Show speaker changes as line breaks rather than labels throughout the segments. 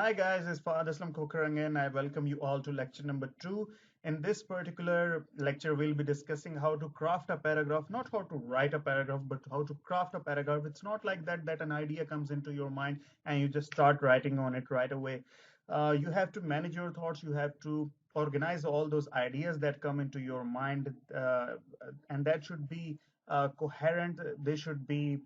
Hi guys, it's Fahad Aslam Khokharang and I welcome you all to lecture number 2. In this particular lecture, we'll be discussing how to craft a paragraph, not how to write a paragraph, but how to craft a paragraph. It's not like that an idea comes into your mind and you just start writing on it right away. You have to manage your thoughts, you have to organize all those ideas that come into your mind, and that should be coherent, they should be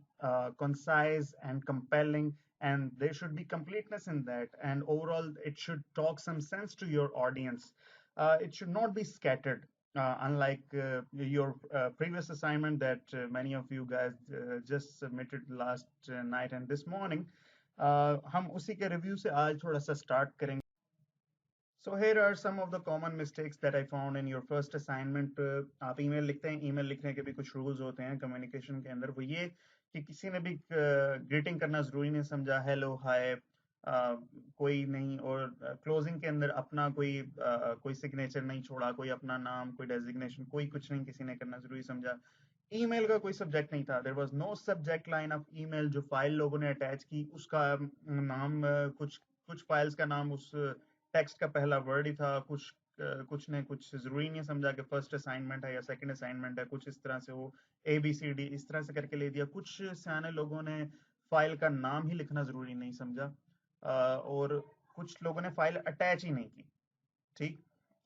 concise and compelling, and there should be completeness in that, and overall it should talk some sense to your audience. It should not be scattered, unlike your previous assignment that many of you guys just submitted last night and this morning. हम उसी के review से आज थोड़ा सा start करेंगे. So here are some of the common mistakes that I found in your first assignment. आप email लिखते हैं, ईमेल लिखने के भी कुछ रूल्स होते हैं कम्युनिकेशन के अंदर. वो ये कि किसी ने भी ग्रीटिंग करना जरूरी नहीं समझा, हेलो हाय कोई नहीं, और क्लोजिंग के अंदर अपना कोई सिग्नेचर नहीं छोड़ा, कोई अपना नाम, कोई डेजिग्नेशन, कोई कुछ नहीं किसी ने करना जरूरी समझा. ईमेल का कोई सब्जेक्ट नहीं था. There was no subject line of email. जो फाइल लोगों ने अटैच की उसका नाम, कुछ कुछ फाइल्स का नाम उस टेक्स्ट का पहला वर्ड ही था. कुछ ने कुछ जरूरी नहीं समझा कि फर्स्ट असाइनमेंट है या सेकंड असाइनमेंट है, कुछ इस तरह से वो ABCD इस तरह से करके ले दिया. कुछ सियाने लोगों ने फाइल का नाम ही लिखना जरूरी नहीं समझा, और कुछ लोगों ने फाइल अटैच ही नहीं की. ठीक,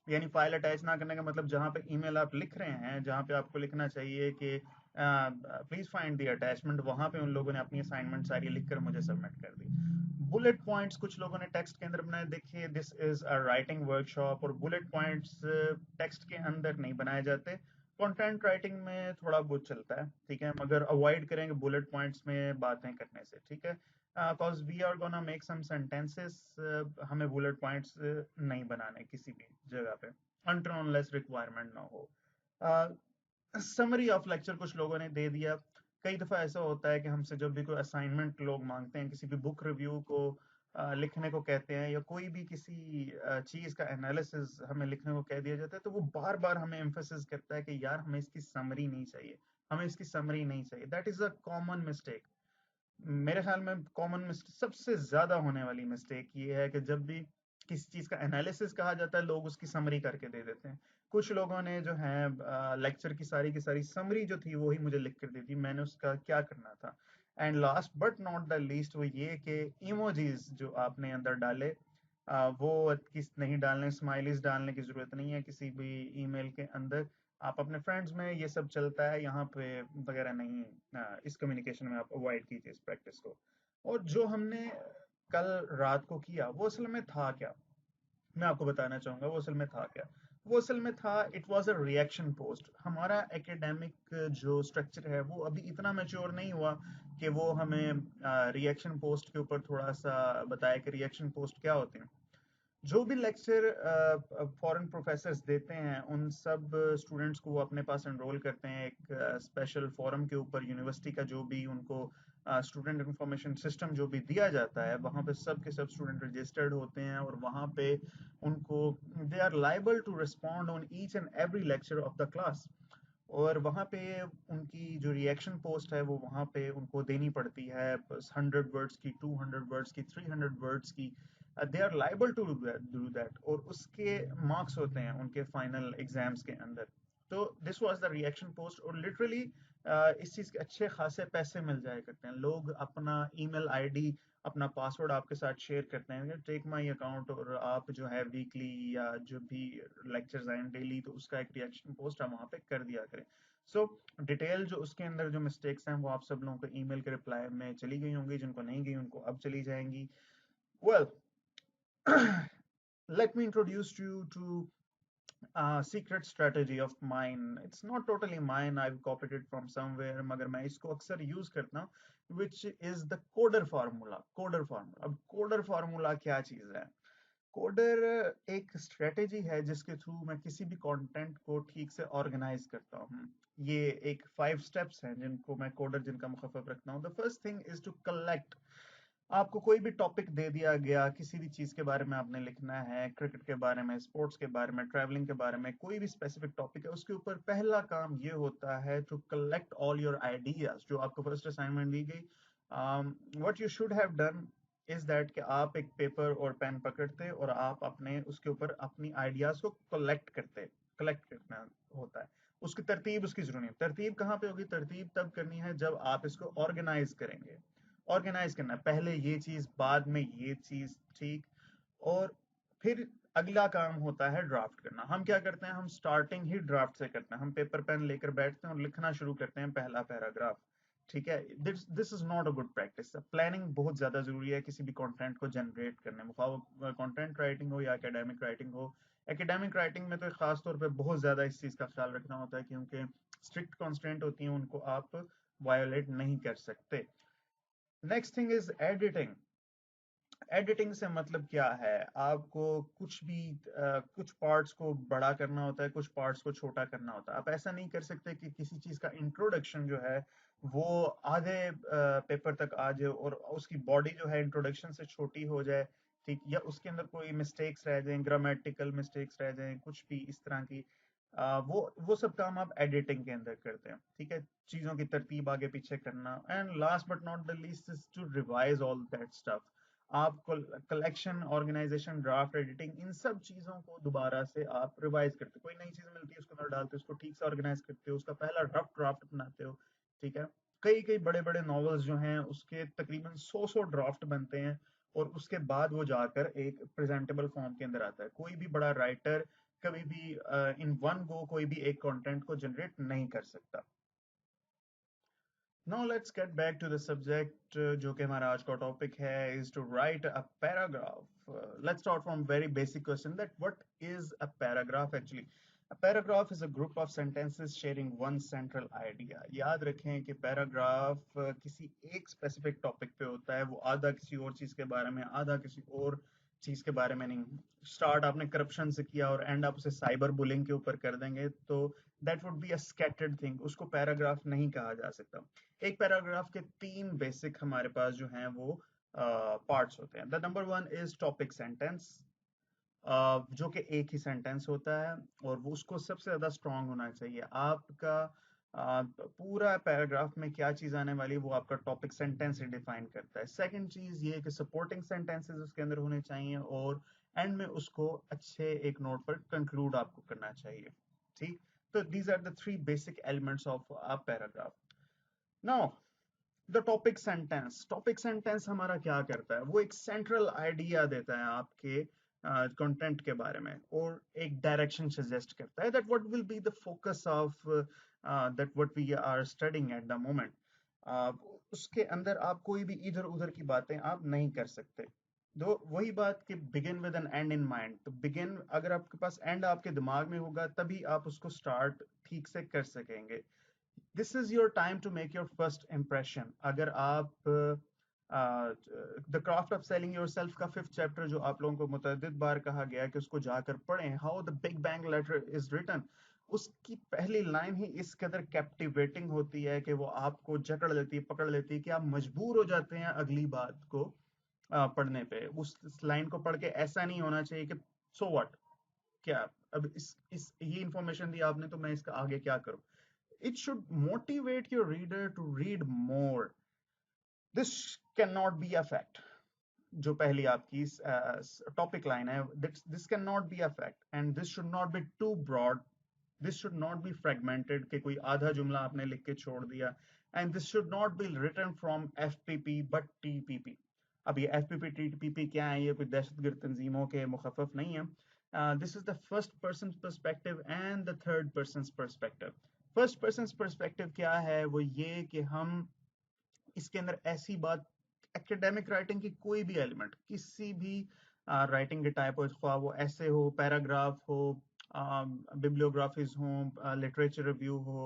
यानी फाइल अटैच ना करने का मतलब जहां पे ईमेल आप लिख रहे हैं, जहां पे आपको लिखना चाहिए कि प्लीज फाइंड द अटैचमेंट, वहां पे उन लोगों ने अपनी असाइनमेंट सारी लिखकर मुझे सबमिट कर दी. बुलेट पॉइंट्स कुछ लोगों ने टेक्स्ट के अंदर बनाए. देखिए, this is a writing workshop, और बुलेट पॉइंट्स टेक्स्ट के अंदर नहीं बनाए जाते. कंटेंट राइटिंग में थोड़ा बहुत चलता है, ठीक है, मगर अवॉइड करेंगे बुलेट पॉइंट्स में बातें करने से, ठीक है. Because we are gonna make some sentences, हमें बुलेट पॉइंट्स नहीं बनाने किसी भी जगह पे, अनटिल अनलेस रिक्वायरमेंट ना हो. समरी ऑफ लेक्चर कुछ लोगों ने दे दिया. कई दफा ऐसा होता है कि हमसे जब भी कोई असाइनमेंट लोग मांगते हैं, किसी भी बुक रिव्यू को लिखने को कहते हैं, या कोई भी किसी चीज का एनालिसिस हमें लिखने को कह दिया जाता है, तो वो बार बार हमें एम्फेसिस करता है कि यार हमें इसकी समरी नहीं चाहिए, हमें इसकी समरी नहीं चाहिए. That is a common mistake. मेरे ख्याल में कॉमन मिस्टेक, सबसे ज्यादा होने वाली मिस्टेक ये है कि जब भी किसी चीज का एनालिसिस कहा जाता है, लोग उसकी समरी करके दे देते हैं. कुछ लोगों ने जो है लेक्चर की सारी समरी जो थी वो ही मुझे लिख कर दी थी. मैंने उसका क्या करना था. And last but not the least वो ये कि इमोजीज जो आपने अंदर डाले, वो किस नहीं डालने, स्माइलीज डालने की जरूरत नहीं है किसी भी ईमेल के अंदर. आप अपने फ्रेंड्स में ये सब चलता है, यहाँ पे वगैरह नहीं. इस कम्युनिकेशन में आप अवॉइड कीजिए इस प्रैक्टिस को. और जो हमने कल रात को किया वो असल में था क्या, मैं आपको बताना चाहूंगा. वो असल में था क्या, वो असल में था, it was a reaction post. हमारा एकेडमिक जो स्ट्रक्चर है वो अभी इतना मैच्योर नहीं हुआ कि वो हमें रिएक्शन पोस्ट के ऊपर थोड़ा सा बताए कि रिएक्शन पोस्ट क्या होते हैं. जो भी लेक्चर फॉरेन प्रोफेसर्स देते हैं, उन सब स्टूडेंट्स को वो अपने पास एनरोल करते हैं एक स्पेशल फोरम के ऊपर. यूनिवर्सिटी का जो भी उनको स्टूडेंट इंफॉर्मेशन सिस्टम जो भी दिया जाता है, वहाँ पे सब के सब स्टूडेंट रजिस्टर्ड होते हैं, और वहाँ पे उनको they are liable to respond on each and every lecture of the class. और वहाँ पे उनकी जो रिएक्शन पोस्ट है वो वहाँ पे उनको देनी पड़ती है, 100 वर्ड्स की, 200 वर्ड्स की, 300 वर्ड्स की. They are liable to do that, और उसके मार्क्स होते हैं उनके फाइनल एग्जाम्स के अंदर. तो this was the reaction post, और लिटरली इस चीज के अच्छे खासे पैसे मिल जाया करते हैं. लोग अपना ईमेल आईडी, अपना पासवर्ड आपके साथ शेयर करते हैं, टेक माई अकाउंट, और आप जो है वीकली या जो भी लेक्चर्स आए डेली, तो उसका एक रिएक्शन पोस्ट आप वहाँ पे कर दिया करें. सो डिटेल जो उसके अंदर जो मिस्टेक्स हैं वो आप सब लोगों को ईमेल के रिप्लाई में चली गई होंगी, जिनको नहीं गई उनको अब चली जाएंगी. Well, let me introduce you to secret strategy of mine. It's not totally mine, I've copied it from somewhere, मगर मैं इसको अक्सर यूज करता हूँ, which is the coder formula. coder formula, अब coder formula क्या चीज है? कोडर एक स्ट्रेटेजी है जिसके थ्रू मैं किसी भी कंटेंट को ठीक से ऑर्गेनाइज करता हूँ. ये एक 5 स्टेप्स हैं जिनको मैं कोडर जिनका मुखफ़फ़ रखता हूँ. The first thing is to collect. आपको कोई भी टॉपिक दे दिया गया, किसी भी चीज के बारे में आपने लिखना है, क्रिकेट के बारे में, स्पोर्ट्स के बारे में, ट्रैवलिंग के बारे में, कोई भी स्पेसिफिक टॉपिक है, उसके ऊपर पहला काम ये होता है to collect all your ideas. जो आपको फर्स्ट असाइनमेंट दी गई, what you should have done, is that कि आप एक पेपर और पेन पकड़ते और आप अपने उसके ऊपर अपनी आइडियाज को कलेक्ट करना होता है। उसकी तरतीब उसकी जरूरी है। तरतीब कहाँ पे होगी? तरतीब तब करनी है जब आप इसको ऑर्गेनाइज करेंगे। ऑर्गेनाइज करना है, पहले ये चीज, बाद में ये चीज, ठीक। और फिर अगला काम होता है ड्राफ्ट करना। हम क्या करते हैं? हम स्टार्टिंग ही ड्राफ्ट से करते हैं। हम पेपर पेन लेकर बैठते हैं और लिखना शुरू करते हैं पहला पैराग्राफ। ठीक है, this is not a good practice. Planning बहुत ज्यादा जरूरी है किसी भी कंटेंट को जनरेट करने में, वो कंटेंट राइटिंग हो या एकेडमिक राइटिंग हो। एकेडमिक राइटिंग में तो खास तौर पे बहुत ज्यादा इस चीज का ख्याल रखना होता है, क्योंकि स्ट्रिक्ट कॉन्स्टेंट होती हैं, उनको आप वायोलेट नहीं कर सकते। Next thing is editing. Editing से मतलब क्या है? आपको कुछ भी कुछ पार्ट्स को बड़ा करना होता है, कुछ पार्ट्स को छोटा करना होता है। आप ऐसा नहीं कर सकते कि किसी चीज का इंट्रोडक्शन जो है वो आधे पेपर तक आ जाए और उसकी बॉडी जो है इंट्रोडक्शन से छोटी हो जाए, ठीक, या उसके अंदर कोई मिस्टेक्स रह जाएं, ग्रामेटिकल मिस्टेक्स रह जाएं, कुछ भी इस तरह की। वो सब काम आप एडिटिंग के अंदर करते हैं, ठीक है। चीजों की तरतीब आगे पीछे करना, and last but not the least is to revise all that stuff. आप कलेक्शन, ऑर्गेनाइजेशन, ड्राफ्ट, एडिटिंग, इन सब चीजों को दोबारा से आप रिवाइज करते हो। कोई नई चीज मिलती है उसको अंदर डालते हो, उसको ठीक से ऑर्गेनाइज करते हो, उसका पहला रफ ड्राफ्ट बनाते हो, ठीक है। कई कई बड़े बड़े नॉवेल्स जो हैं उसके तकरीबन 100 ड्राफ्ट बनते हैं, और उसके बाद वो जाकर एक प्रेजेंटेबल फॉर्म के अंदर आता है। कोई भी बड़ा राइटर कभी भी इन वन गो कोई भी एक कंटेंट को जनरेट नहीं कर सकता। Now let's get back to the subject, जो कि हमारा आज का टॉपिक है, is to write a paragraph. Let's start from very basic question that what is a paragraph actually? A paragraph is a group of sentences sharing one central idea. याद रखें कि paragraph किसी एक स्पेसिफिक टॉपिक पे होता है, वो आधा किसी और चीज के बारे में, आधा किसी और चीज के बारे में नहीं। स्टार्ट आपने करप्शन से किया और एंड आप उसे साइबर बुलिंग के ऊपर कर देंगे तो that would be a scattered thing, उसको पैराग्राफ नहीं कहा जा सकता। एक पैराग्राफ के तीन बेसिक हमारे पास जो हैं वो पार्ट्स होते हैं। The number one is topic sentence, जो कि एक ही सेंटेंस होता है, और वो उसको सबसे ज्यादा स्ट्रांग होना चाहिए। आपका पूरा पैराग्राफ में क्या चीज आने वाली है वो आपका टॉपिक सेंटेंस ही डिफाइन करता है। सेकंड चीज ये कि सपोर्टिंग सेंटेंसेस उसके अंदर होने चाहिए, और एंड में उसको अच्छे एक नोट पर कंक्लूड आपको करना चाहिए, ठीक। तो these are the three basic elements of a paragraph. Now the topic sentence हमारा क्या करता है? वो एक सेंट्रल आइडिया देता है आपके कंटेंट के बारे में, और एक डायरेक्शन सजेस्ट करता है that what will be the focus of that what we are studying at the moment. उसके अंदर आप कोई भी इधर उधर की बातें आप नहीं कर सकते। दो वही बात कि begin with an end in mind. तो बिगिन, अगर आपके पास एंड आपके दिमाग में होगा तभी आप उसको स्टार्ट ठीक से कर सकेंगे। This is your time to make your first impression. अगर आप the craft of selling yourself का 5th चैप्टर, जो आप लोगों को मुतअद्दिद बार कहा गया कि उसको जाकर पढ़ें, how the big bang letter is written, उसकी पहली लाइन ही इस कदर कैप्टिवेटिंग होती है कि वो आपको जकड़ लेती है, पकड़ लेती है, कि आप मजबूर हो जाते हैं अगली बात को पढ़ने पे। उस लाइन को पढ़ के ऐसा नहीं होना चाहिए कि सो व्हाट, क्या अब इस ये इंफॉर्मेशन दी आपने तो मैं इसका आगे क्या करूं। It should motivate your reader to read more. This cannot be a fact. जो पहली आपकी टॉपिक लाइन है, this cannot be a fact and this should not be too broad. This should not be fragmented कि कोई आधा जुमला आपने लिख के छोड़ दिया, and this should not be written from FPP but TPP. अब ये FPP TPP क्या है? ये कोई दहशतगर्द तंजीमों के मुखफ़फ़ नहीं है। This is the first person's perspective and the third person's perspective. First person perspective क्या है? वो ये कि हम इसके अंदर ऐसी बात, एकेडमिक राइटिंग की कोई भी एलिमेंट, किसी भी राइटिंग के टाइप हो, ख्वाह वो ऐसे हो, पैराग्राफ हो, बिब्लियोग्राफीज हो, लिटरेचर रिव्यू हो,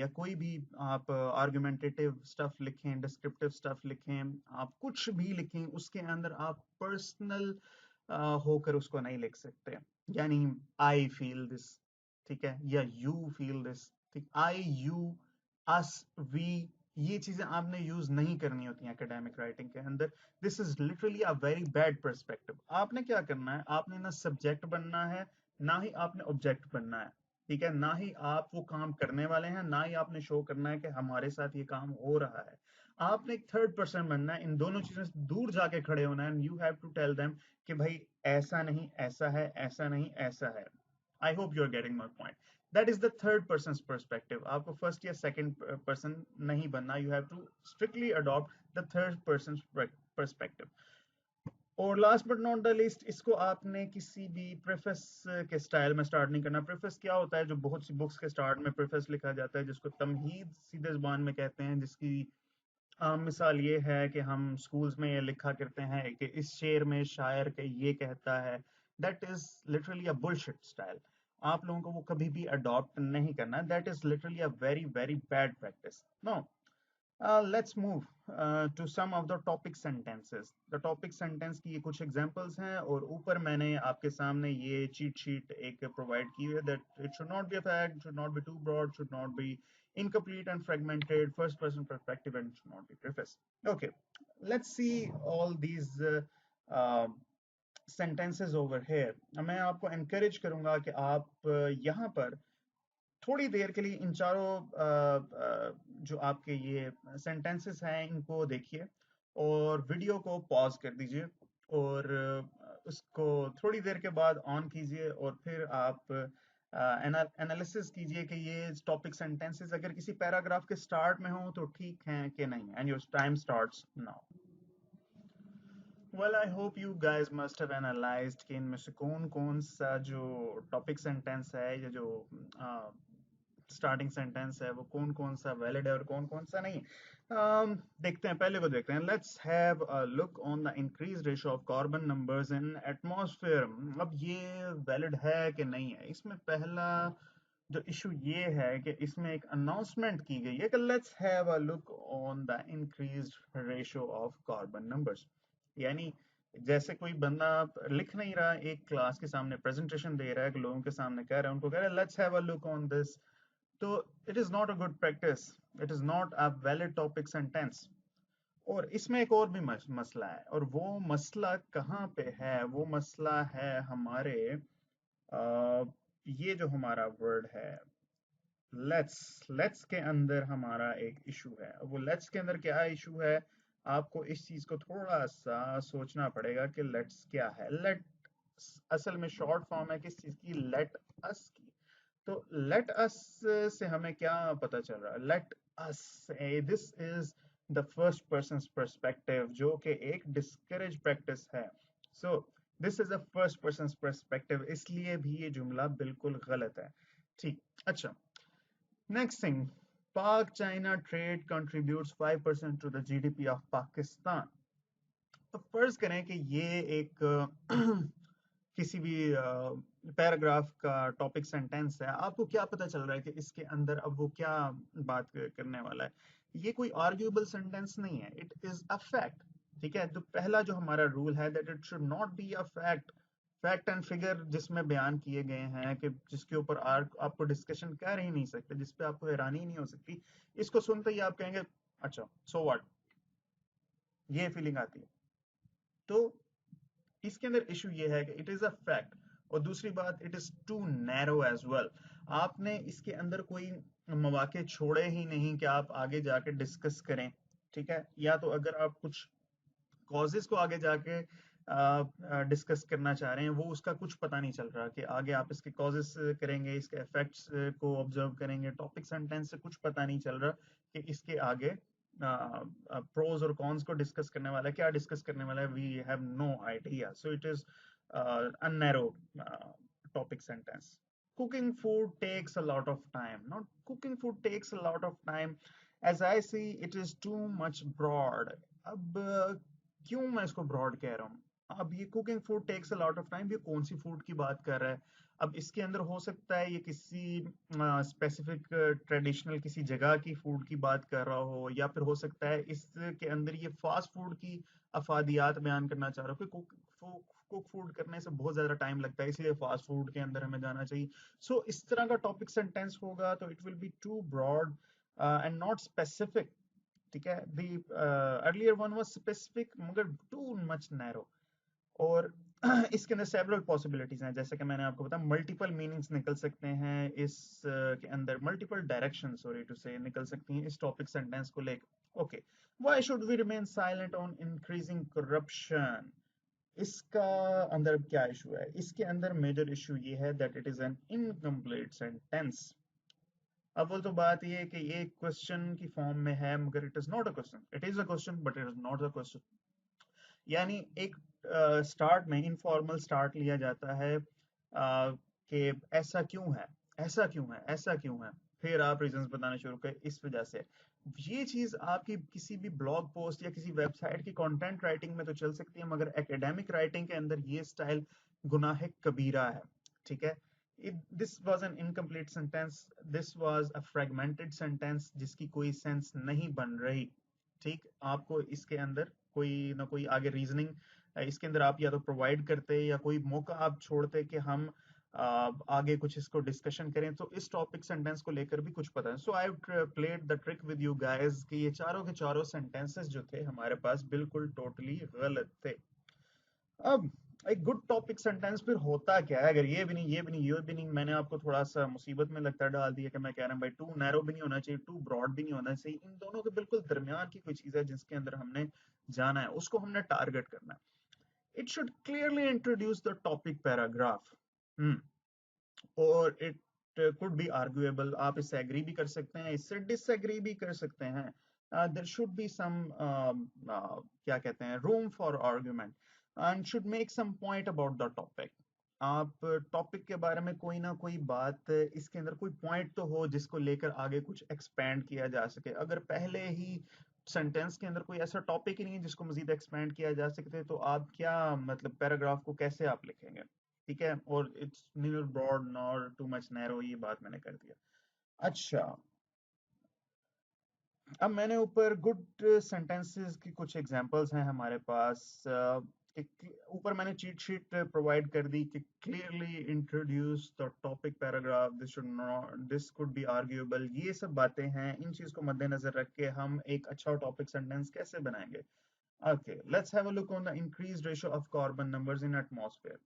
या कोई भी आप आर्गुमेंटेटिव स्टफ लिखें, डिस्क्रिप्टिव स्टफ लिखें, आप कुछ भी लिखें, उसके अंदर आप पर्सनल होकर उसको नहीं लिख सकते। यानी आई फील दिस, ठीक है, या यू फील दिस, ठीक। आई, यू, अस, वी, ये चीजें आपने यूज नहीं करनी होती हैं एकेडमिक राइटिंग के अंदर। This is literally a very bad perspective. आपने क्या करना है? आपने ना सब्जेक्ट बनना है, ना ही आपने ऑब्जेक्ट बनना है, ठीक है। ना ही आप वो काम करने वाले हैं, ना ही आपने शो करना है कि हमारे साथ ये काम हो रहा है। आपने एक थर्ड पर्सन बनना है, इन दोनों चीजों से दूर जाके खड़े होना है, and you have to tell them कि भाई ऐसा नहीं ऐसा है, ऐसा नहीं ऐसा है। I hope you are getting my point. That is the third person perspective. आपको फर्स्ट या सेकंड पर्सन नहीं बनना, you have to strictly adopt the third person perspective. और last but not the least, इसको आपने किसी भी प्रेफेस के स्टाइल में स्टार्ट नहीं करना। प्रेफेस क्या होता है? जो बहुत सी बुक्स के स्टार्ट में प्रेफेस लिखा जाता है, जिसको तमहीद सीधे जुबान में कहते हैं, जिसकी आम मिसाल ये है कि हम स्कूल्स में ये लिखा करते हैं कि इस शेर में शायर के ये कहता है। That is literally a bullshit style. आप लोगों को वो कभी भी अडॉप्ट नहीं करना। That is literally a very very bad practice. No, let's move to some of the topic sentences. The topic sentence की ये कुछ examples हैं, और ऊपर मैंने आपके सामने ये cheat sheet एक provide की है, that it should not be a fact, should not be too broad, should not be incomplete and fragmented, first person perspective, and should not be preface. Okay, let's see all these uh, sentences over here. मैं आपको encourage करूंगा कि आप यहाँ पर थोड़ी देर के लिए इन चारों जो आपके ये सेंटेंसेस हैं इनको देखिए, और वीडियो को पॉज कर दीजिए, और उसको थोड़ी देर के बाद ऑन कीजिए, और फिर आप एनालिसिस कीजिए कि ये टॉपिक सेंटेंसेस अगर किसी पैराग्राफ के स्टार्ट में हो तो ठीक हैं कि नहीं। And your time starts now. Well, I hope you guys must have analysed कि इनमें से कौन कौन सा जो टॉपिक सेंटेंस है या जो स्टार्टिंग सेंटेंस है वो कौन कौन सा वैलिड है और कौन कौन सा नहीं। देखते हैं, पहले को देखते हैं। Let's have a look on the increase ratio of carbon numbers in atmosphere. अब ये वैलिड है कि नहीं है? इसमें पहला जो इशू ये है कि इसमें एक अनाउंसमेंट की गई है कि let's have a look on the increase ratio of carbon numbers. यानी जैसे कोई बंदा लिख नहीं रहा, एक क्लास के सामने प्रेजेंटेशन दे रहा है, कि लोगों के सामने कह रहा है, उनको कह रहा है let's have a look on this. तो it is not a good practice, it is not a valid topic sentence. और इसमें एक और भी मसला है, और वो मसला कहाँ पे है? वो मसला है हमारे ये जो हमारा वर्ड है लेट्स के अंदर हमारा एक इशू है। वो लेट्स के अंदर क्या इशू है? आपको इस चीज को थोड़ा सा सोचना पड़ेगा कि लेट्स क्या है। लेट असल में शॉर्ट फॉर्म है किस चीज की? लेट अस की। तो लेट अस से हमें क्या पता चल रहा है? Let us, this is the first person perspective, जो कि एक डिस्करेज प्रैक्टिस है। So this is a first person perspective, इसलिए भी ये जुमला बिल्कुल गलत है। ठीक, अच्छा। Next thing, Pak China trade contributes 5% to the GDP of Pakistan. तो फर्ज करें कि ये एक किसी भी पैराग्राफ का टॉपिक सेंटेंस है। आपको क्या पता चल रहा है कि इसके अंदर अब वो क्या बात करने वाला है? ये कोई आर्ग्यूएबल सेंटेंस नहीं है, इट इज अ फैक्ट। ठीक है, तो पहला जो हमारा रूल है that it should not be a fact. Fact and figure जिसमें बयान किए गए हैं, कि जिसके ऊपर आपको डिस्कशन कर ही नहीं सकते, जिसपे आपको हैरानी ही नहीं हो सकती, इसको सुनते ही आप कहेंगे अच्छा सो व्हाट, ये फीलिंग आती है। तो इसके अंदर इशू ये है कि इट इज अ फैक्ट, और दूसरी बात it is too narrow as well. आपने इसके अंदर कोई मौके छोड़े ही नहीं कि आप आगे जाके डिस्कस करें। ठीक है, या तो अगर आप कुछ कॉजेस को आगे जाके डिस्कस करना चाह रहे हैं, वो उसका कुछ पता नहीं चल रहा कि आगे आप इसके कॉजेस करेंगे, इसके इफेक्ट्स को ऑब्जर्व करेंगे। टॉपिक सेंटेंस से कुछ पता नहीं चल रहा कि इसके आगे प्रोज और कॉन्स को डिस्कस करने वाला है, क्या डिस्कस करने वाला है। We have no idea, so it is a narrow topic sentence. Cooking food takes a lot of time. Not cooking food takes a lot of time. As I see, it is too much broad. अब क्यों मैं इसको broad कह रहा हूँ? अब ये cooking food takes a lot of time, ये कौन सी फूड की बात कर रहा है? अब इसके अंदर हो सकता है ये किसी स्पेसिफिक ट्रेडिशनल किसी जगह की फूड की बात कर रहा हो, या फिर हो सकता है इसके अंदर ये फास्ट फूड की अफादियात बयान करना चाह रहा हो कि कुक फूड करने से बहुत ज्यादा टाइम लगता है, इसलिए फास्ट फूड के अंदर हमें जाना चाहिए। सो इस तरह का टॉपिक सेंटेंस होगा तो it will be too broad and not specific. ठीक है, the earlier one was specific मगर टू मच नैरो। और इसके अंदर सेवरल पॉसिबिलिटीज हैं, जैसे कि मैंने आपको बताया मल्टीपल मीनिंग्स निकल सकते हैं इस के अंदर, मल्टीपल डायरेक्शन सॉरी टू से निकल सकती हैं इस टॉपिक सेंटेंस को लेकर। Okay, why should we remain silent on increasing corruption, इसका अंदर क्या इशू है? इसके अंदर मेजर इशू ये है that it is an incomplete sentence. अब वो तो बात ये है कि ये क्वेश्चन की फॉर्म में है मगर it is not a question, it is a question but it is not a question. यानी एक स्टार्ट में इनफॉर्मल स्टार्ट लिया जाता है कि ऐसा क्यों है, ऐसा क्यों है, ऐसा क्यों है, फिर आप रीजंस बताना शुरू करें इस वजह से। ये चीज आपकी किसी भी ब्लॉग पोस्ट या किसी वेबसाइट की कंटेंट राइटिंग में तो चल सकती है मगर एकेडमिक राइटिंग के अंदर ये स्टाइल गुनाह कबीरा है। ठीक है, this was an incomplete sentence, this was a fragmented sentence जिसकी कोई सेंस नहीं बन रही। ठीक, आपको इसके अंदर कोई ना कोई आगे रीजनिंग इसके अंदर आप या तो प्रोवाइड करते या कोई मौका आप छोड़ते कि हम आगे कुछ इसको डिस्कशन करें, तो इस टॉपिक सेंटेंस को लेकर भी कुछ पता है। So I played the trick with you guys कि ये चारों के चारों सेंटेंसेस जो थे हमारे पास बिल्कुल टोटली गलत थे। अब एक गुड टॉपिक सेंटेंस फिर होता क्या है? अगर ये भी नहीं, ये भी नहीं, ये भी नहीं, मैंने आपको थोड़ा सा मुसीबत में लगता डाल दिया कि मैं कह रहा हूँ भाई टू नैरो भी नहीं होना चाहिए, टू ब्रॉड भी नहीं होना चाहिए, इन दोनों के बिल्कुल दरमियान की कोई चीज है जिसके अंदर हमने जाना है, उसको हमने टारगेट करना है। It should clearly introduce the topic paragraph, और इट कुड बी आर्ग्यूएबल, आप इससे एग्री भी कर सकते हैं, इससे डिसएग्री भी कर सकते हैं। देयर शुड बी सम क्या कहते हैं, room for argument, and should make some point about the topic. आप टॉपिक के बारे में कोई ना कोई बात, इसके अंदर कोई पॉइंट तो हो जिसको लेकर आगे कुछ एक्सपेंड किया जा सके। अगर पहले ही सेंटेंस के अंदर कोई ऐसा टॉपिक ही नहीं है जिसको मजीद एक्सपेंड किया जा सकते, तो आप क्या मतलब पैराग्राफ को कैसे आप लिखेंगे? ठीक है, और it's neither broad nor too much narrow, ये बात मैंने कर दिया। अच्छा, अब मैंने ऊपर गुड सेंटेंसेस की कुछ एग्जांपल्स हैं हमारे पास। ऊपर मैंने चीट शीट प्रोवाइड कर दी कि clearly introduce the topic paragraph, this should not, this could be arguable, ये सब बातें हैं, इन चीज को मद्देनजर रख के हम एक अच्छा टॉपिक सेंटेंस कैसे बनाएंगे। Okay, let's have a look on the increased ratio of carbon numbers in atmosphere.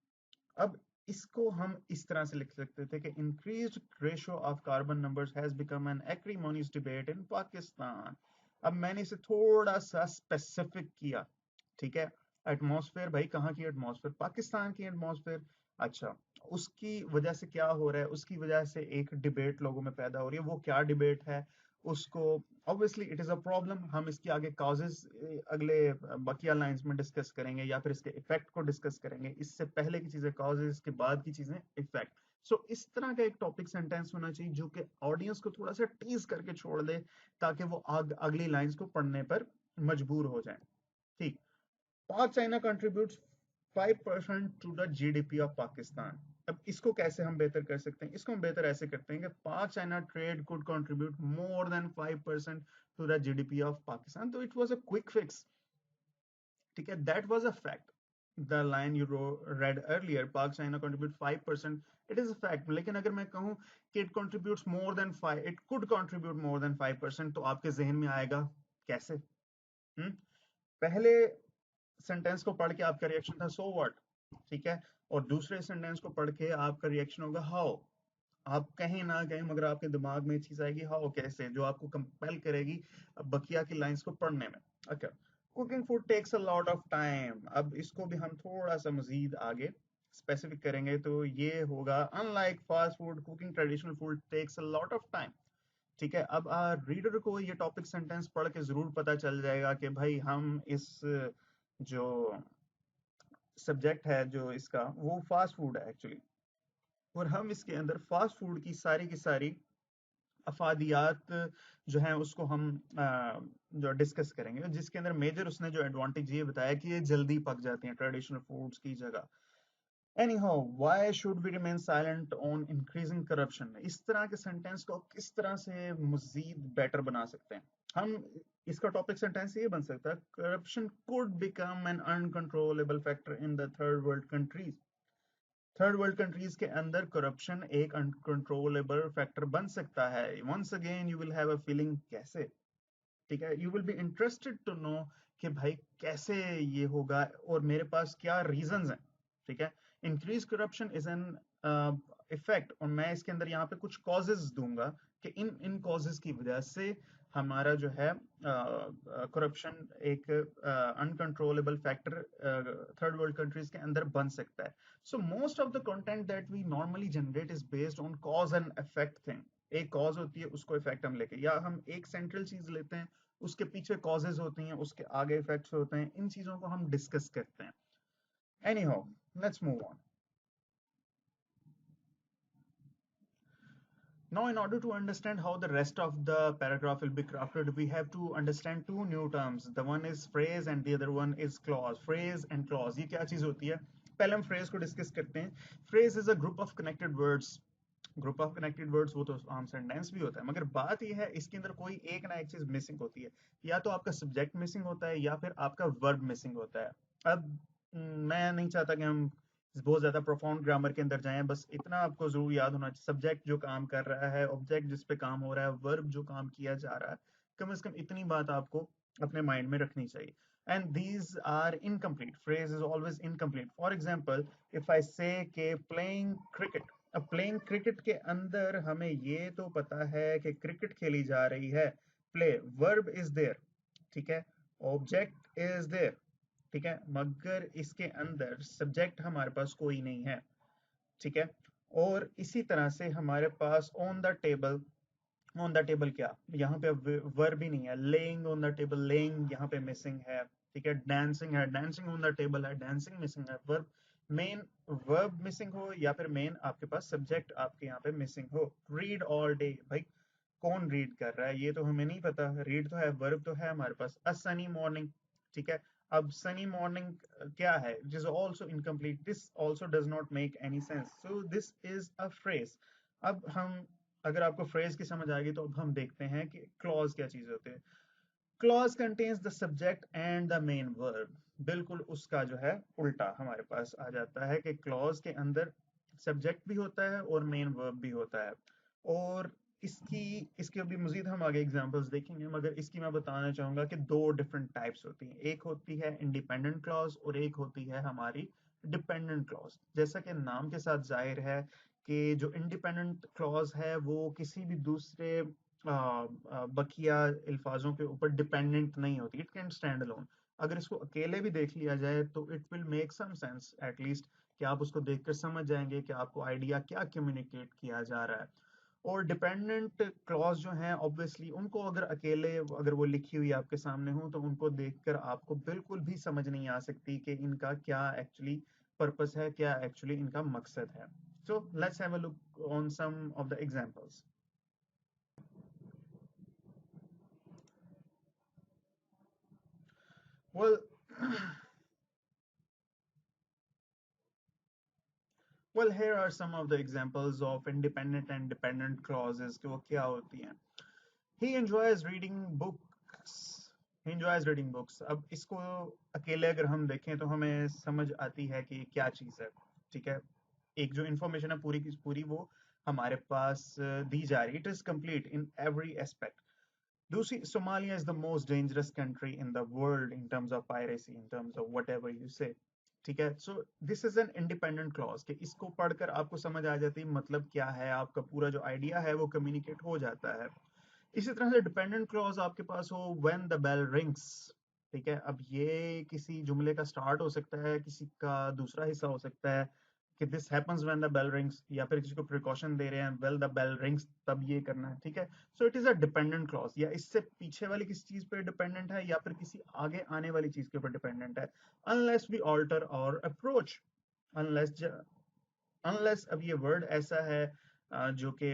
अब इसको हम इस तरह से लिख सकते थे कि increased ratio of carbon numbers has become an acrimonious debate in Pakistan. अब मैंने इसे थोड़ा सा स्पेसिफिक किया। ठीक है, एटमॉस्फेयर, भाई कहाँ की एटमॉस्फेयर? पाकिस्तान की एटमॉस्फेयर। अच्छा, उसकी वजह से क्या हो रहा है? उसकी वजह से एक डिबेट लोगों में पैदा हो रही है, वो क्या डिबेट है? उसको obviously it is a problem, हम इसके आगे कॉजेज अगले बकिया लाइंस में डिस्कस करेंगे या फिर इसके इफेक्ट को डिस्कस करेंगे। इससे पहले की चीजें कॉजेज, के बाद की चीजें इफेक्ट। सो इस तरह का एक टॉपिक सेंटेंस होना चाहिए जो कि ऑडियंस को थोड़ा सा टीज करके छोड़ दे, ताकि वो अगली लाइंस को पढ़ने पर मजबूर हो जाए। ठीक, Pak China contributes 5% to the GDP of Pakistan. अब इसको कैसे हम बेहतर कर सकते हैं? इसको हम बेहतर ऐसे करते हैं कि Pak China trade could contribute more than 5% to the GDP of Pakistan, तो it was a quick fix. ठीक है, that was a fact. The line you read earlier, Pak China contribute 5%, it is a fact. लेकिन अगर मैं कहूं कि it contributes more than 5, it could contribute more than 5%, तो आपके जहन में आएगा कैसे? पहले सेंटेंस को पढ़ के आपका रिएक्शन था सो व्हाट, ठीक है, और दूसरे सेंटेंस को पढ़ के आपका रिएक्शन होगा हाउ। आप कहीं ना कहीं मगर आपके दिमाग में चीज आएगी हाउ, कैसे, जो आपको कंपेल करेगी बकिया की लाइंस को पढ़ने में। Okay, cooking food takes a lot of time. अब इसको भी हम थोड़ा सा मजीद आगे स्पेसिफिक करेंगे तो ये होगा unlike fast food, cooking traditional food takes a lot of time. ठीक है, अब रीडर को ये टॉपिक सेंटेंस पढ़ के जरूर पता चल जाएगा कि भाई हम इस जो सब्जेक्ट है जो इसका, वो फास्ट फूड है एक्चुअली, और हम इसके अंदर फास्ट फूड की सारी अफादियात जो हैं उसको हम जो डिस्कस करेंगे, जिसके अंदर मेजर उसने जो एडवांटेज ये बताया कि ये जल्दी पक जाते हैं ट्रेडिशनल फूड्स की जगह। Anyhow, why should we remain silent on increasing corruption? इस तरह के सेंटेंस को किस तरह से मजीद बेटर बना सकते हैं हम? इसका टॉपिक सेंटेंस ये बन सकता है, corruption could become an uncontrollable factor in the third world countries. Third world countries के अंदर करप्शन एक अनकंट्रोलेबल फैक्टर बन सकता है। Once again you will have a feeling कैसे? ठीक है, you will be interested to know कि भाई कैसे ये होगा और मेरे पास क्या रीजंस हैं। ठीक है। Increase corruption is an effect, और मैं इसके अंदर यहाँ पे कुछ कॉजेज दूंगा कि इन इन कॉजेज की वजह से हमारा जो है करप्शन एक uncontrollable factor third world countries के अंदर बन सकता है। So most of the content that we normally generate is based on cause and effect thing. एक कॉज होती है, उसको इफेक्ट हम लेके, या हम एक सेंट्रल चीज लेते हैं, उसके पीछे कॉजेज होती हैं, उसके आगे इफेक्ट्स होते हैं, इन चीजों को हम डिस्कस करते हैं। Anyhow, let's move on. Now, in order to understand how the rest of the paragraph will be crafted, we have to understand two new terms. The one is phrase and the other one is clause. Phrase and clause. ये क्या चीज होती है? पहले हम phrase को discuss करते हैं. Phrase is a group of connected words. Group of connected words वो तो आम सेंटेंस भी होता है, मगर बात ये है इसके अंदर कोई एक ना एक चीज मिसिंग होती है। या तो आपका सब्जेक्ट मिसिंग होता है या फिर आपका वर्ब मिसिंग होता है। अब मैं नहीं चाहता कि हम बहुत ज्यादा प्रोफाउंड ग्रामर के अंदर जाएं, बस इतना आपको जरूर याद होना चाहिए, सब्जेक्ट जो काम कर रहा है, ऑब्जेक्ट जिस पे काम हो रहा है, वर्ब जो काम किया जा रहा है, कम से कम इतनी बात आपको अपने माइंड में रखनी चाहिए। And these are incomplete, phrase is always incomplete. For example, if I say के प्लेइंग क्रिकेट, अब प्लेइंग क्रिकेट के अंदर हमें ये तो पता है कि क्रिकेट खेली जा रही है, प्ले, वर्ब इज देयर, ठीक है, ऑब्जेक्ट इज देयर, ठीक है, मगर इसके अंदर सब्जेक्ट हमारे पास कोई नहीं है, ठीक है। और इसी तरह से हमारे pass on the table, on the table क्या, यहाँ पे वर्ब ही नहीं है, laying on the table, laying यहाँ पे मिसिंग है, ठीक है। डांसिंग है, डांसिंग ऑन द टेबल है, डांसिंग मिसिंग है। वर्ब, मेन वर्ब मिसिंग हो या फिर मेन आपके पास सब्जेक्ट आपके यहाँ पे मिसिंग हो। रीड ऑल डे, भाई कौन रीड कर रहा है ये तो हमें नहीं पता, रीड तो है, वर्ब तो है हमारे पास। अ सनी मॉर्निंग, ठीक है। अब सनी मॉर्निंग क्या है, it is also incomplete, this also does not make any sense, so this is a phrase. अब हम, अगर आपको फ्रेज की समझ आएगी तो अब हम देखते हैं कि क्लॉज क्या चीज होते हैं। Clause contains the subject and the main verb, बिल्कुल उसका जो है उल्टा हमारे पास आ जाता है कि क्लॉज के अंदर सब्जेक्ट भी होता है और मेन वर्ब भी होता है। और इसकी इसके अभी मजीद हम आगे एग्जांपल्स देखेंगे, मगर इसकी मैं बताना चाहूंगा कि दो डिफरेंट टाइप्स होती हैं। एक होती है इंडिपेंडेंट क्लॉज और एक होती है हमारी डिपेंडेंट क्लॉज। जैसा कि नाम के साथ जाहिर है कि जो इंडिपेंडेंट क्लॉज है वो किसी भी दूसरे बकिया अल्फाजों के ऊपर डिपेंडेंट नहीं होती, इट कैन स्टैंड अलोन। अगर इसको अकेले भी देख लिया जाए तो it will make some sense at least, कि आप उसको देखकर समझ जाएंगे कि आपको आइडिया क्या कम्युनिकेट किया जा रहा है। और डिपेंडेंट क्लॉज जो हैं ऑब्वियसली उनको अगर अकेले अगर वो लिखी हुई आपके सामने हो तो उनको देखकर आपको बिल्कुल भी समझ नहीं आ सकती कि इनका क्या एक्चुअली पर्पस है, क्या एक्चुअली इनका मकसद है। So let's have a look on some of the examples. Well, well, here are some of the examples of independent and dependent clauses कि वो क्या होती हैं। He enjoys reading books. He enjoys reading books. अब इसको अकेले अगर हम देखें तो हमें समझ आती है कि क्या चीज़ है, ठीक है। एक जो इंफॉर्मेशन है पूरी की पूरी वो हमारे पास दी जा रही है, it is complete in every aspect. दूसरी, Somalia is the most dangerous country in the world in terms of piracy, in terms of whatever you say, ठीक है। So this is an independent clause कि इसको पढ़कर आपको समझ आ जाती है मतलब क्या है, आपका पूरा जो आइडिया है वो कम्युनिकेट हो जाता है। इसी तरह से डिपेंडेंट क्लॉज आपके पास हो, व्हेन द बेल रिंग्स, ठीक है। अब ये किसी जुमले का स्टार्ट हो सकता है, किसी का दूसरा हिस्सा हो सकता है कि this happens when the bell rings, या फिर किसी को प्रिकॉशन दे रहे हैं, वेल द बेल रिंग्स तब ये करना है, ठीक है। सो it is a dependent clause, या इससे पीछे वाली किसी चीज पे डिपेंडेंट है या फिर किसी आगे आने वाली चीज के ऊपर डिपेंडेंट है। अनलेस वी ऑल्टर और अप्रोच, अनलेस अनलेस, अब ये वर्ड ऐसा है जो कि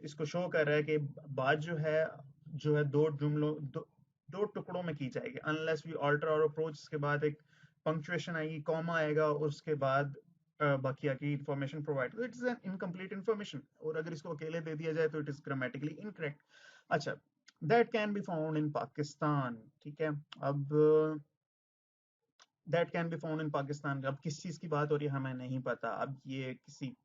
इसको शो कर रहा है कि बात जो है दो जुमलों दो टुकड़ों में की जाएगी। अनलेस वी ऑल्टर और अप्रोच, इसके बाद एक पंक्चुएशन आएगी, कॉमा आएगा और उसके बाद बाकिया की information provide, it is an incomplete information. और अगर इसको अकेले दे दिया जाए तो इट इज ग्रामेटिकली इनकरेक्ट। अच्छा, that can be found in Pakistan, ठीक है। अब that can be found in Pakistan, अब किस चीज की बात हो रही है हमें नहीं पता। अब ये किसी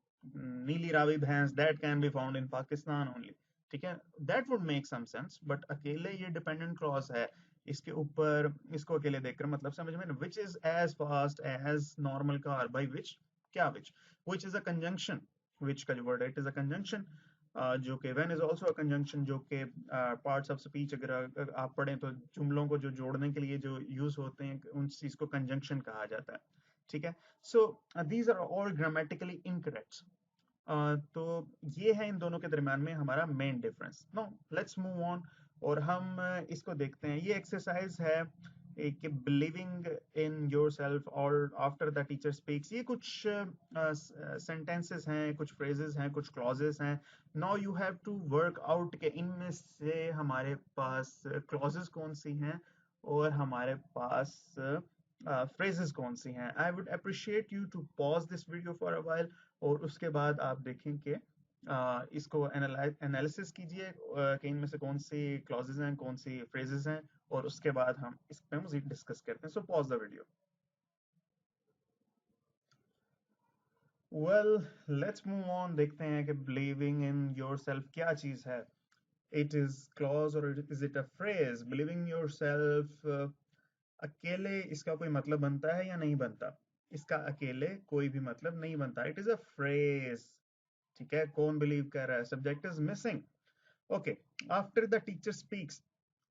नीली रावी भैंस, that can be found in Pakistan only, ठीक है। That would make some sense, but अकेले ये डिपेंडेंट क्लॉज है, इसके ऊपर इसको अकेले देखकर मतलब समझ में, which is as fast as normal car, by which, क्या विच इज अ कंजंक्शन, विच का जो वर्ड है इट इज अ कंजंक्शन, जो कि when is also a conjunction, जो कि पार्ट्स ऑफ स्पीच अगर आप पढ़ें तो जुमलों को जो जोड़ने के लिए जो यूज होते हैं उन चीज को कंजंक्शन कहा जाता है, ठीक है। So these are all grammatically incorrect. तो ये है इन दोनों के दरम्यान में हमारा main difference. No, let's move on और हम इसको देखते हैं। ये एक्सरसाइज है कि बिलीविंग इन योर सेल्फ और आफ्टर द टीचर स्पीक्स। ये कुछ सेंटेंसेस हैं, कुछ फ्रेजेस हैं, कुछ क्लॉजेस हैं। Now you have to work out के इनमें से हमारे पास क्लॉजेस कौन सी हैं और हमारे पास फ्रेजेस कौन सी हैं। I would appreciate you to pause this video for a while और उसके बाद आप देखें कि इसको एनालिसिस कीजिए कि इनमें से कौन सी क्लॉजेस हैं, कौन सी फ्रेजेस हैं, और उसके बाद हम इस पे मजीद डिस्कस करते हैं। So pause the video. Well, let's move on. देखते हैं कि बिलीविंग इन योरसेल्फ क्या चीज है। इट इज क्लॉज और is it a phrase? Believing yourself अकेले इसका कोई मतलब बनता है या नहीं बनता? इसका अकेले कोई भी मतलब नहीं बनता। इट इज अ फ्रेज, ठीक है। कौन बिलीव कर रहा है? Subject is missing. Okay, after the teacher speaks,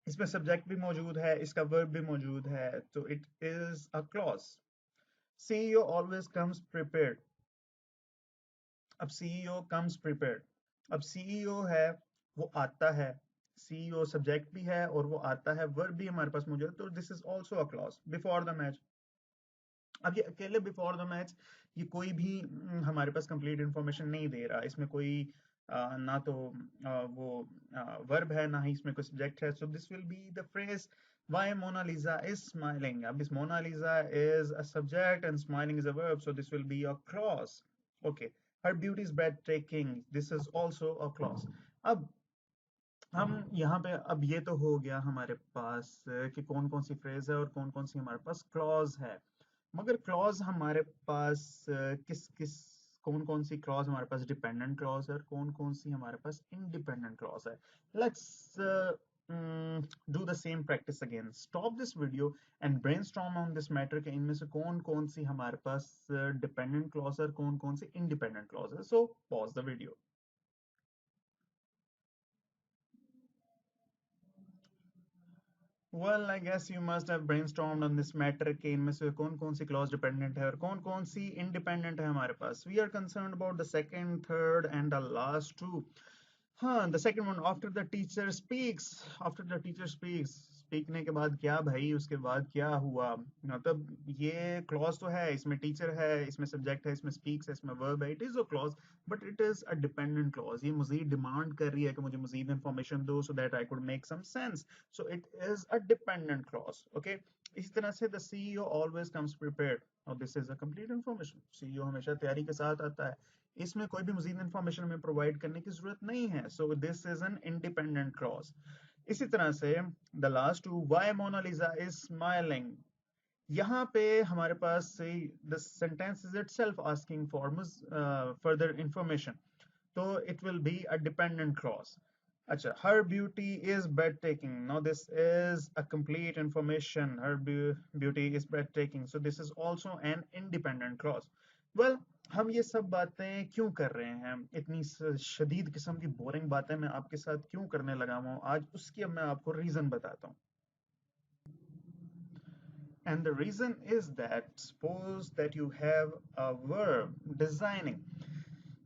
इसमें सब्जेक्ट भी मौजूद है, इसका वर्ब भी मौजूद है, तो it is a clause. CEO always comes prepared. अब सीईओ कम्स प्रिपेयर्ड, अब सीईओ है वो आता है, सीईओ सब्जेक्ट भी है और वो आता है, वर्ब भी हमारे पास मौजूद है, तो this is also a clause. Before the match, अब ये अकेले बिफोर द मैच ये कोई भी हमारे पास कंप्लीट इंफॉर्मेशन नहीं दे रहा। इसमें कोई ना तो वो वर्ब है, ना ही इसमें कोई सब्जेक्ट है। So this will be the phrase why Mona Lisa is smiling. अब इस Mona Lisa is a subject and smiling is a verb, so this will be a clause. Okay, her beauty is breathtaking, this is also a clause. अब हम यहाँ पे, अब ये तो हो गया हमारे पास कि कौन कौन सी फ्रेज है और कौन कौन सी हमारे पास क्लॉज है। मगर क्लॉज हमारे पास किस किस कौन कौन सी क्लॉज हमारे पास डिपेंडेंट क्लॉज है और कौन कौन सी हमारे पास इंडिपेंडेंट क्लॉज है। Let's do the same practice again. Stop this video and brainstorm on this matter कि इनमें से कौन कौन सी हमारे पास डिपेंडेंट क्लॉज है और कौन कौन सी इंडिपेंडेंट क्लॉज है। So pause the video. Well, I guess you must have brainstormed on this matter कि इनमें से कौन कौन सी clause dependent है और कौन कौन सी independent है हमारे पास। We are concerned about the second, third, and the last two. हाँ, the second one, after the teacher speaks, after the teacher speaks, speakने के बाद क्या भाई, उसके बाद क्या हुआ? मतलब ये clause तो है, इसमें teacher है, इसमें subject है, इसमें speaks है, इसमें verb है, it is a clause, but it is a dependent clause. ये मजीद demand कर रही है कि मुझे मजीद information दो so that I could make some sense. So it is a dependent clause. Okay. इसी तरह से the CEO always comes prepared. Now this is a complete information. CEO हमेशा तैयारी के साथ आता है, इसमें कोई भी मजीद इंफॉर्मेशन हमें प्रोवाइड करने की जरूरत नहीं है। So this is an independent clause. इसी तरह से the last two, why Mona Lisa is smiling, यहाँ पे हमारे पास the sentence is itself asking for further information, तो it will be a dependent clause. अच्छा, her beauty is breathtaking, now this is a complete information, her beauty is breathtaking, so this is also an independent clause. Well, हम ये सब बातें क्यों कर रहे हैं, इतनी शदीद किस्म की बोरिंग बातें मैं आपके साथ क्यों करने लगा हूँ आज, उसकी अब मैं आपको रीजन बताता हूँ। And the reason is that suppose that you have a verb designing.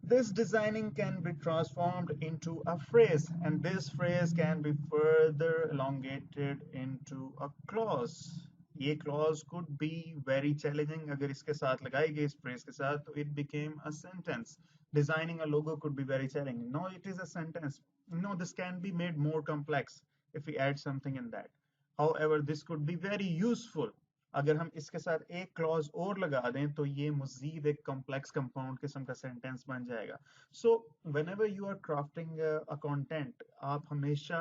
This designing can be transformed into a phrase, and this phrase can be further elongated into a clause. ये clause could be very challenging. अगर इसके साथ लगाई गई इस phrase के साथ तो it became a sentence. Designing a logo could be very challenging. No, it is a sentence. No, this can be made more complex if we add something in that. However, this could be very useful. अगर हम इसके साथ एक clause और लगा दें तो ये मजीद एक कॉम्प्लेक्स कंपाउंड किस्म का सेंटेंस बन जाएगा। So whenever you are crafting a content, आप हमेशा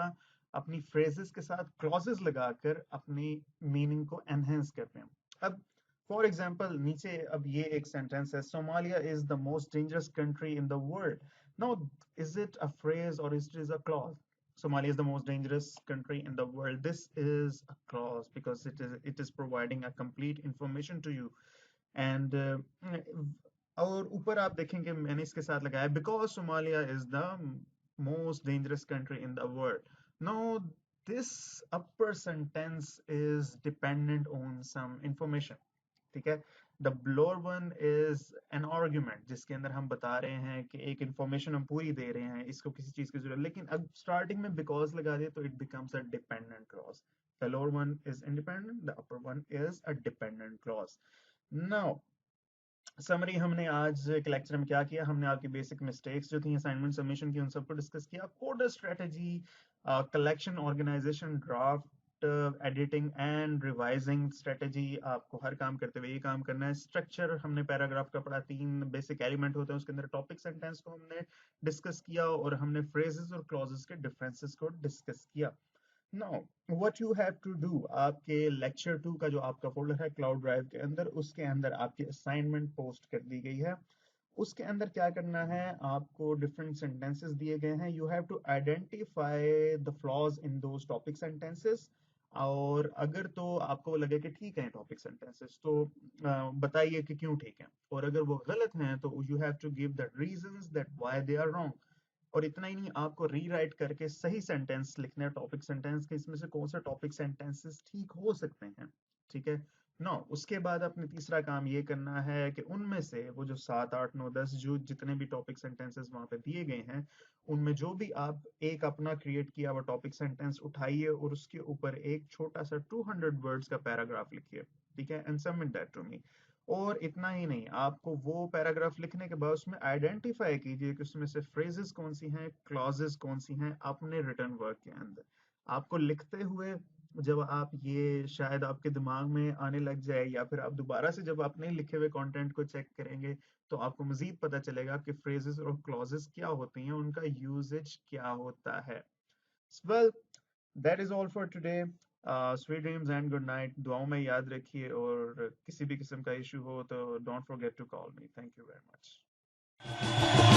अपनी फ्रेजेस के साथ क्लॉजेस लगाकर अपनी मीनिंग को एनहेंस करते हैं। अब फॉर एग्जांपल नीचे अब ये एक सेंटेंस है, Somalia is the most dangerous country in the world. Now is it a phrase और is it a clause? Somalia is the most dangerous country in the world. This is a clause because it is providing a complete information to you. And और ऊपर आप देखेंगे मैंने इसके साथ लगाया because Somalia is the most dangerous country in the world. Now this upper sentence is dependent on some information. ठीक है, the lower one is an argument जिसके अंदर हम बता रहे हैं कि एक इंफॉर्मेशन हम पूरी दे रहे हैं, इसको किसी चीज की जरूरत, लेकिन अब स्टार्टिंग में बिकॉज लगा दिए तो it becomes a dependent clause. The lower one is independent, the upper one is a dependent clause. Now summary हमने आज के लेक्चर में क्या किया, हमने आपकी बेसिक मिस्टेक्स जो थी असाइनमेंट सबमिशन की उन सबको डिस्कस किया. CODER strategy, collection, organization, draft, editing and revising strategy. आपको हर काम करते हुए ये काम करना है. स्ट्रक्चर हमने पैराग्राफ का पढ़ा, 3 बेसिक एलिमेंट होते हैं उसके अंदर. टॉपिक सेंटेंस को हमने डिस्कस किया और हमने फ्रेजेस और क्लॉजेस के डिफरेंसेस को डिस्कस किया. Now what you have to do, आपके लेक्चर 2 का जो आपका फोल्डर है क्लाउड ड्राइव के अंदर, उसके अंदर आपकी असाइनमेंट पोस्ट कर दी गई है. उसके अंदर क्या करना है, आपको डिफरेंट सेंटेंसेस दिए गए हैं. You have to identify the flaws in those topic sentences. और अगर तो आपको लगे कि ठीक है टॉपिक सेंटेंसेस तो बताइए कि क्यों ठीक है, और अगर वो गलत हैं तो you have to give the reasons that why they are wrong. और इतना ही नहीं, आपको रीराइट करके सही सेंटेंस लिखने हैं टॉपिक सेंटेंस के, इसमें से कौन सा टॉपिक सेंटेंसेस ठीक हो सकते हैं. ठीक है. नो, उसके बाद अपने तीसरा काम ये करना है कि उनमें से वो जो 7, 8, 9, 10 जो जितने भी टॉपिक सेंटेंसेस वहां पे दिए गए हैं, उनमें जो भी आप एक अपना क्रिएट किया हुआ टॉपिक सेंटेंस उठाइए और उसके ऊपर एक छोटा सा 200 वर्ड्स का पैराग्राफ लिखिए. ठीक है, and submit that to me. और इतना ही नहीं, आपको वो पैराग्राफ लिखने के बाद उसमें आइडेंटिफाई कीजिए कि उसमें से फ्रेजेस कौन सी हैं, क्लॉजेस कौन सी हैं अपने रिटर्न वर्क के अंदर. आपको लिखते हुए जब आप ये शायद आपके दिमाग में आने लग जाए, या फिर आप दोबारा से जब अपने लिखे हुए कंटेंट को चेक करेंगे तो आपको मजीद पता चलेगा कि फ्रेजेस और क्लॉजेस क्या होती हैं, उनका यूजेज क्या होता है. Well, that is all for today. Sweet dreams and good night. दुआओं में याद रखिए, और किसी भी किस्म का इशू हो तो don't forget to call me. Thank you very much.